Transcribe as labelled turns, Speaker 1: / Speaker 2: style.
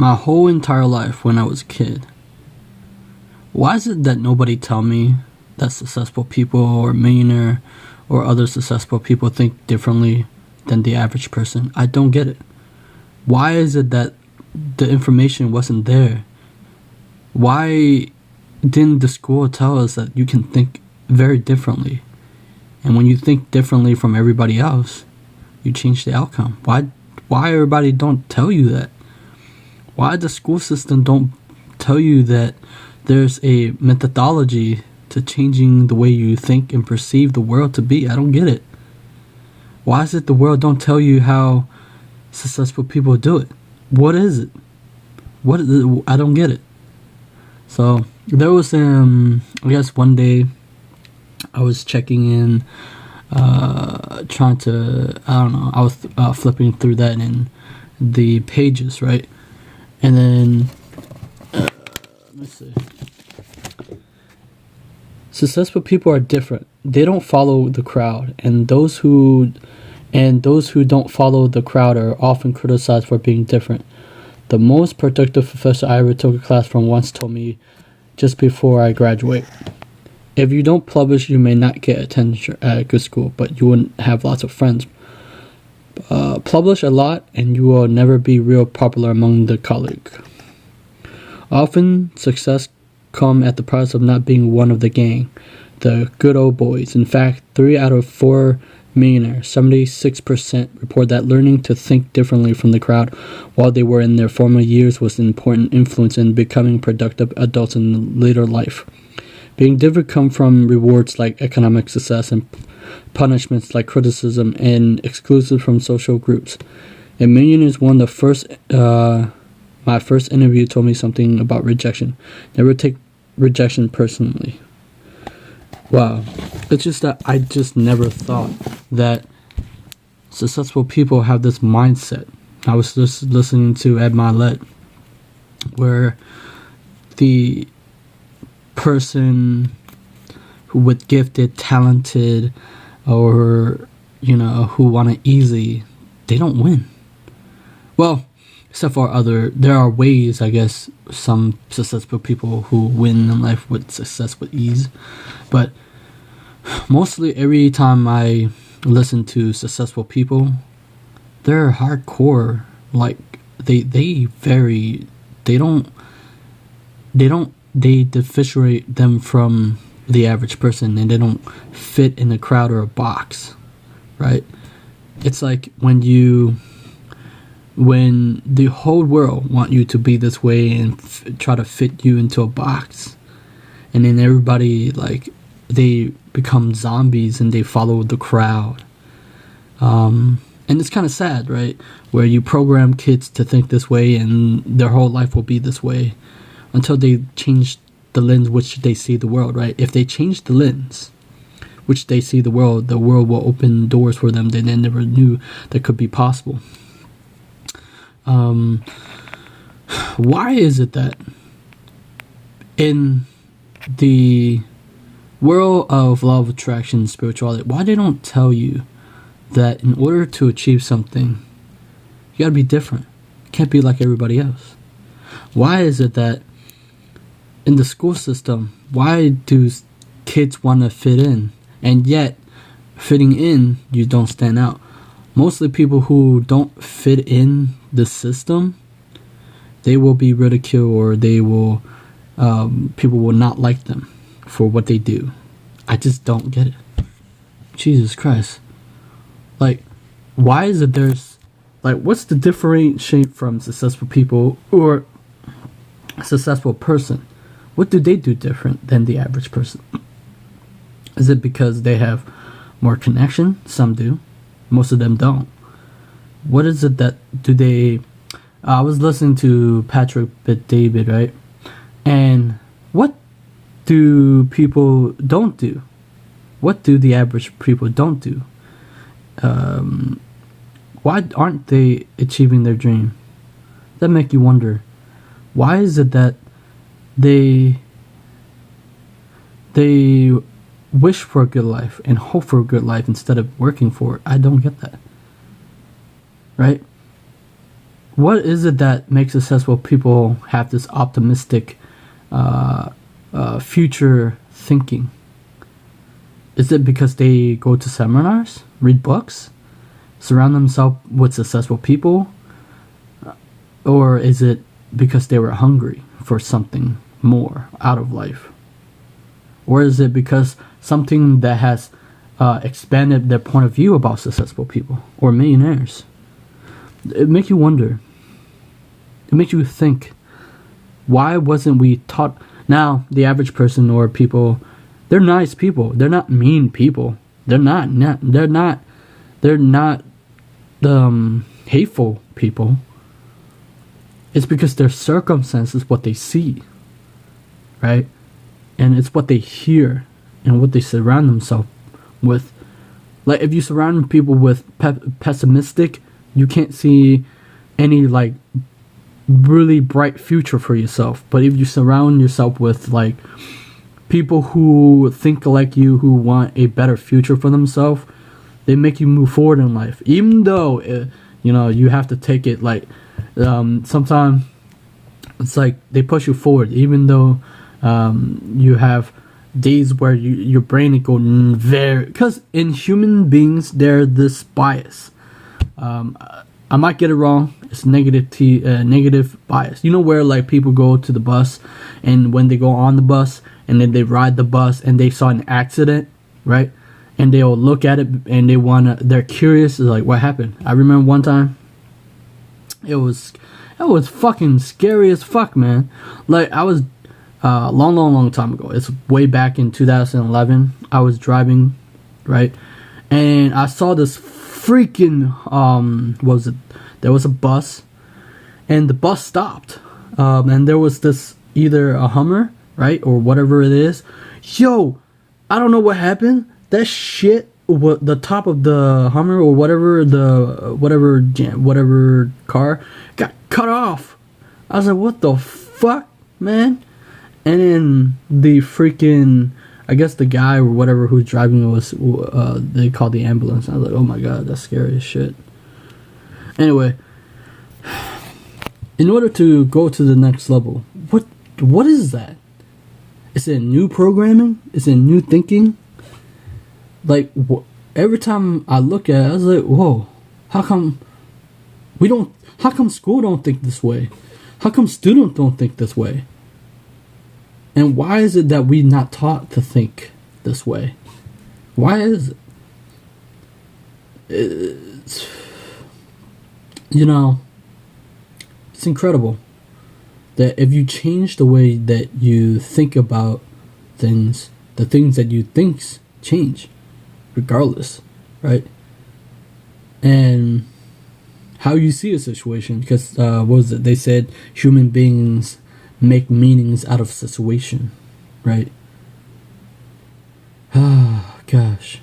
Speaker 1: my whole entire life when I was a kid, why is it that nobody tell me that successful people or millionaire or other successful people think differently than the average person? I don't get it. Why is it that the information wasn't there? Why didn't the school tell us that you can think very differently? And when you think differently from everybody else, you change the outcome. Why everybody don't tell you that? Why the school system don't tell you that there's a methodology to changing the way you think and perceive the world to be? I don't get it. Why is it the world don't tell you how successful people do it? What is it? What is it? I don't get it. So there was I guess one day I was checking in, trying to, I don't know, I was flipping through that in the pages, right? And then let me see. Successful people are different. They don't follow the crowd, and those who don't follow the crowd are often criticized for being different. The most productive professor I ever took a class from once told me just before I graduate, if you don't publish, you may not get attention at a good school, but you wouldn't have lots of friends. Publish a lot and you will never be real popular among the colleague. Often success come at the price of not being one of the gang, the good old boys. In fact, 3 out of 4 millionaires, 76%, report that learning to think differently from the crowd while they were in their formative years was an important influence in becoming productive adults in later life. Being different come from rewards like economic success and punishments like criticism and exclusion from social groups. A Millionaire one, the first, my first interview told me something about rejection. Never take rejection personally. Wow. It's just that I just never thought that successful people have this mindset. I was just listening to Ed Milet, where the person who with gifted, talented, or who want it easy, they don't win. Well, except for there are ways, I guess, some successful people who win in life with success with ease. But mostly every time I listen to successful people, they're hardcore. Like they differentiate them from the average person, and they don't fit in a crowd or a box, right? It's like when the whole world want you to be this way and try to fit you into a box, and then everybody, like, they become zombies and they follow the crowd. And it's kind of sad, right? Where you program kids to think this way and their whole life will be this way until they change the lens which they see the world, right? If they change the lens which they see the world will open doors for them that they never knew that could be possible. Why is it that in the world of law of attraction and spirituality, why they don't tell you that in order to achieve something, you gotta be different? You can't be like everybody else. Why is it that in the school system, why do kids want to fit in, and yet fitting in, you don't stand out? Mostly people who don't fit in the system, they will be ridiculed, or they will people will not like them for what they do. I just don't get it. Jesus Christ. Like, why is it there's, like, what's the differentiate from successful people or a successful person? What do they do different than the average person? Is it because they have more connection? Some do. Most of them don't. What is it that do they... I was listening to Patrick Bet-David, right? And what do people don't do? What do the average people don't do? Why aren't they achieving their dream? That make you wonder. Why is it that they wish for a good life and hope for a good life instead of working for it? I don't get that. Right? what is it that makes successful people have this optimistic future thinking? Is it because they go to seminars, read books, surround themselves with successful people? Or is it because they were hungry for something more out of life? Or is it because something that has expanded their point of view about successful people or millionaires? It makes you wonder. It makes you think, why wasn't we taught? Now, the average person or people, they're nice people. They're not mean people. They're not hateful people. It's because their circumstance is what they see, right? And it's what they hear and what they surround themselves with. Like, if you surround people with pessimistic, you can't see any like really bright future for yourself. But if you surround yourself with like people who think like you, who want a better future for themselves, they make you move forward in life. Even though you have to take it like sometimes it's like they push you forward, even though you have days where your brain is going very, because in human beings there's this bias. I might get it wrong. It's negative bias. You know where like people go to the bus, and when they go on the bus and then they ride the bus and they saw an accident, right? And they'll look at it and they're curious, like, what happened? I remember one time, it was fucking scary as fuck, man. Like, I was long time ago. It's way back in 2011. I was driving, right, and I saw this freaking there was a bus, and the bus stopped, and there was this either a Hummer, right, or whatever it is. Yo, I don't know what happened. That shit, the top of the Hummer or whatever car got cut off. I was like, what the fuck, man? And then the freaking, I guess the guy or whatever who's driving was, they called the ambulance. I was like, oh my god, that's scary as shit. Anyway, in order to go to the next level, what is that? Is it new programming? Is it new thinking? Like, every time I look at it, I was like, whoa, how come school don't think this way? How come students don't think this way? And why is it that we not taught to think this way? Why is it? It's incredible that if you change the way that you think about things, the things that you think change, regardless, right? And how you see a situation, because what was it? They said human beings make meanings out of situation, right? Ah, gosh.